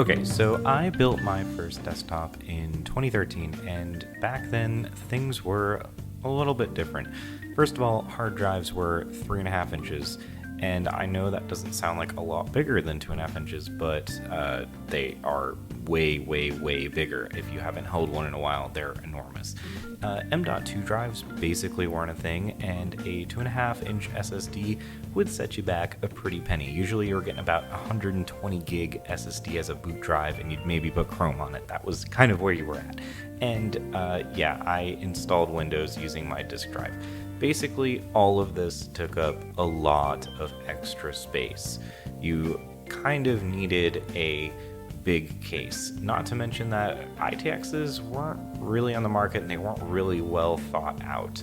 Okay, so I built my first desktop in 2013, and back then things were a little bit different. First of all, hard drives were 3.5 inches, and I know that doesn't sound like a lot bigger than 2.5 inches, but they are way, way, way bigger. If you haven't held one in a while, they're enormous. M.2 drives basically weren't a thing, and a 2.5-inch SSD would set you back a pretty penny. Usually you were getting about 120 gig SSD as a boot drive, and you'd maybe put Chrome on it. That was kind of where you were at. And yeah, I installed Windows using my disk drive. Basically, all of this took up a lot of extra space. You kind of needed a big case. Not to mention that ATXs weren't really on the market and they weren't really well thought out.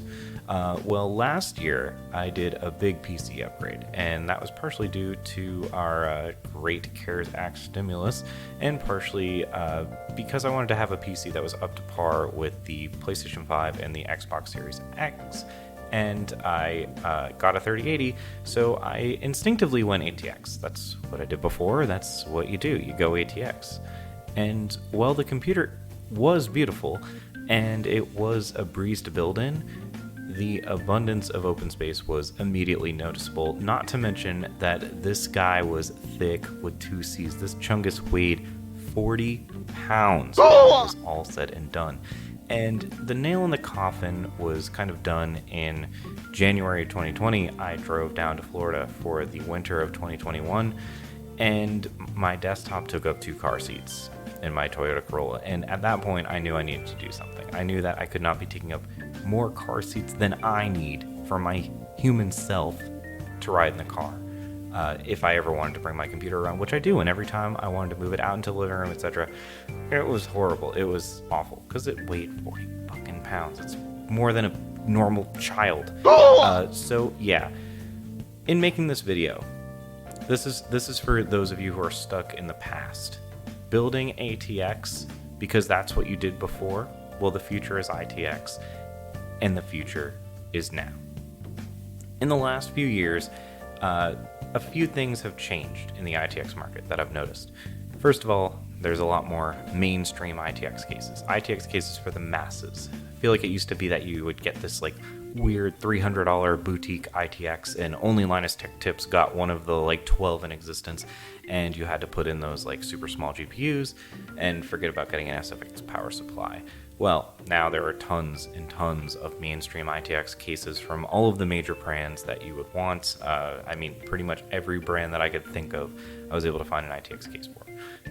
Well, last year I did a big PC upgrade, and that was partially due to our great CARES Act stimulus, and partially because I wanted to have a PC that was up to par with the PlayStation 5 and the Xbox Series X. And I got a 3080, so I instinctively went ATX. That's what I did before, that's what you do, you go ATX. And while the computer was beautiful, and it was a breeze to build in, the abundance of open space was immediately noticeable, not to mention that this guy was thick with two C's. This chungus weighed 40 pounds when it was all said and done. And the nail in the coffin was kind of done in January 2020. I drove down to Florida for the winter of 2021, and my desktop took up 2 car seats in my Toyota Corolla. And at that point, I knew I needed to do something. I knew that I could not be taking up more car seats than I need for my human self to ride in the car. If I ever wanted to bring my computer around, which I do, and every time I wanted to move it out into the living room, etc., it was horrible. It was awful because it weighed 40 fucking pounds. It's more than a normal child. So yeah, in making this video, this is for those of you who are stuck in the past. Building ATX because that's what you did before. Well, the future is ITX, and the future is now. In the last few years, a few things have changed in the ITX market that I've noticed. First of all, there's a lot more mainstream ITX cases. ITX cases for the masses. I feel like it used to be that you would get this like weird $300 boutique ITX, and only Linus Tech Tips got one of the like 12 in existence, and you had to put in those like super small GPUs and forget about getting an SFX power supply. Well, now there are tons and tons of mainstream ITX cases from all of the major brands that you would want. I mean, pretty much every brand that I could think of, I was able to find an ITX case for.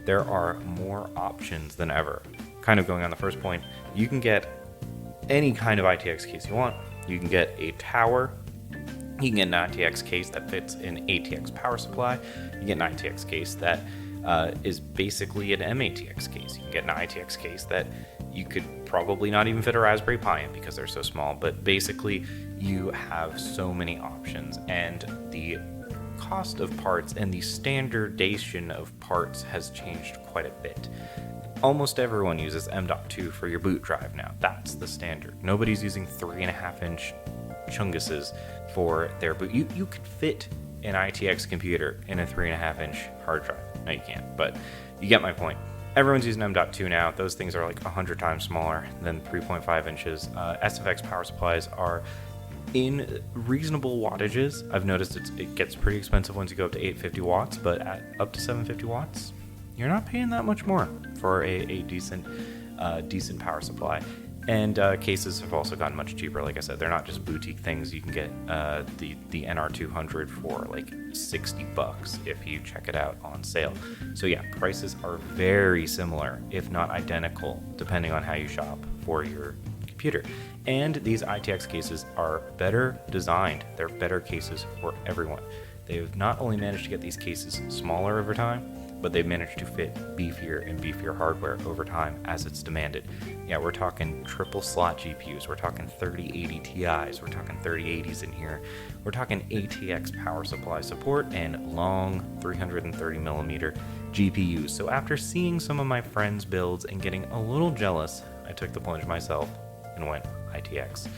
There are more options than ever. Kind of going on the first point, you can get any kind of ITX case you want. You can get a tower. You can get an ITX case that fits an ATX power supply. You can get an ITX case that is basically an MATX case. You can get an ITX case that you could probably not even fit a Raspberry Pi in because they're so small, but basically you have so many options, and the cost of parts and the standardization of parts has changed quite a bit. Almost everyone uses M.2 for your boot drive now. That's the standard. Nobody's using 3.5-inch chunguses for their boot. You could fit an ITX computer in a 3.5-inch hard drive. No, you can't, but you get my point. Everyone's using M.2 now. Those things are like 100 times smaller than 3.5 inches. SFX power supplies are in reasonable wattages. I've noticed it gets pretty expensive once you go up to 850 watts, but at up to 750 watts, you're not paying that much more for a decent power supply. And cases have also gotten much cheaper. Like I said, they're not just boutique things. You can get the NR200 for like $60 if you check it out on sale. So yeah, prices are very similar, if not identical, depending on how you shop for your computer. And these ITX cases are better designed. They're better cases for everyone. They've not only managed to get these cases smaller over time, but they've managed to fit beefier and beefier hardware over time as it's demanded. Yeah, we're talking triple slot GPUs, we're talking 3080 Ti's, we're talking 3080s in here, we're talking ATX power supply support, and long 330mm GPUs. So after seeing some of my friends' builds and getting a little jealous, I took the plunge myself and went ITX.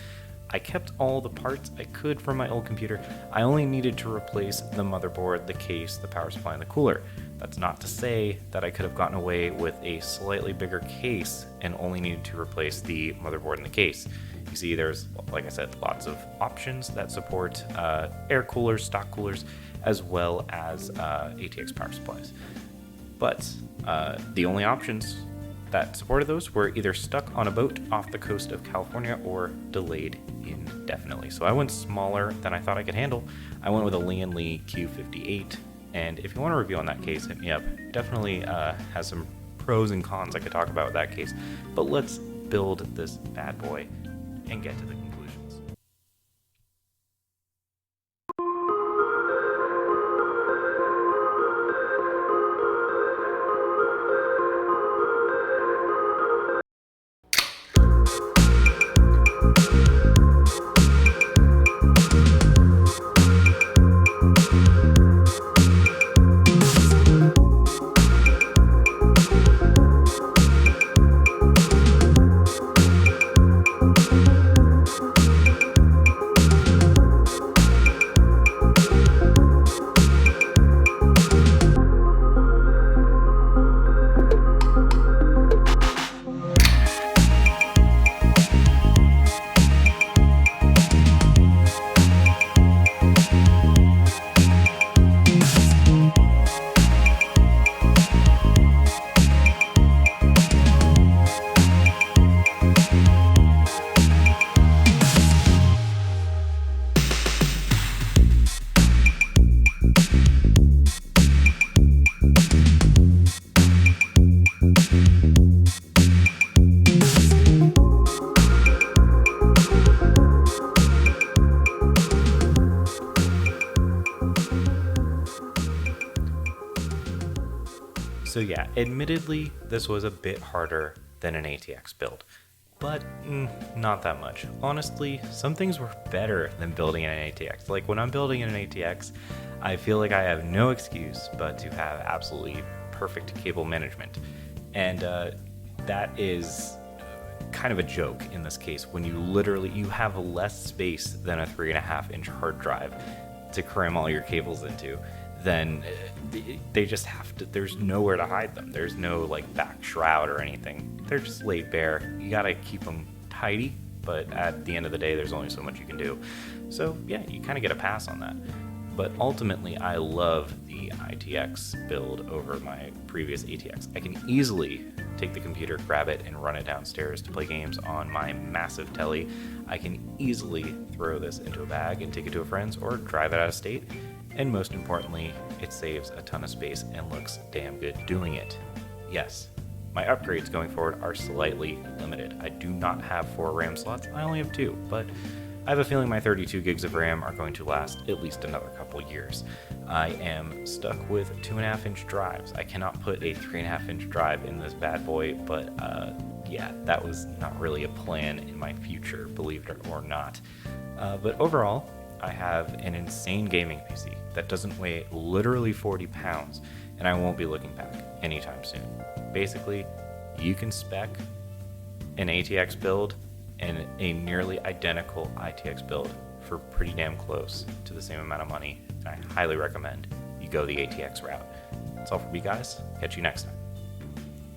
I kept all the parts I could from my old computer. I only needed to replace the motherboard, the case, the power supply, and the cooler. That's not to say that I could have gotten away with a slightly bigger case and only needed to replace the motherboard and the case. You see, there's, like I said, lots of options that support air coolers, stock coolers, as well as ATX power supplies. But the only options that supported those were either stuck on a boat off the coast of California or delayed indefinitely. So I went smaller than I thought I could handle. I went with a Lian Q58, and if you want a review on that case, hit me up. Definitely has some pros and cons I could talk about with that case, but let's build this bad boy and get to the conclusions. So yeah, admittedly, this was a bit harder than an ATX build, but not that much. Honestly, some things were better than building an ATX. Like when I'm building in an ATX, I feel like I have no excuse but to have absolutely perfect cable management. And that is kind of a joke in this case when you have less space than a 3.5-inch hard drive to cram all your cables into. Then they just have to, there's nowhere to hide them. There's no like back shroud or anything. They're just laid bare. You gotta keep them tidy, but at the end of the day, there's only so much you can do. So yeah, you kind of get a pass on that. But ultimately, I love the ITX build over my previous ATX. I can easily take the computer, grab it, and run it downstairs to play games on my massive telly. I can easily throw this into a bag and take it to a friend's or drive it out of state. And most importantly, it saves a ton of space and looks damn good doing it. Yes, my upgrades going forward are slightly limited. I do not have 4 RAM slots, I only have 2, but I have a feeling my 32 gigs of RAM are going to last at least another couple years. I am stuck with 2.5-inch drives. I cannot put a 3.5-inch drive in this bad boy, but yeah, that was not really a plan in my future, believe it or not. But overall, I have an insane gaming PC that doesn't weigh literally 40 pounds, and I won't be looking back anytime soon. Basically, you can spec an ATX build and a nearly identical ITX build for pretty damn close to the same amount of money, and I highly recommend you go the ATX route. That's all for me, guys. Catch you next time.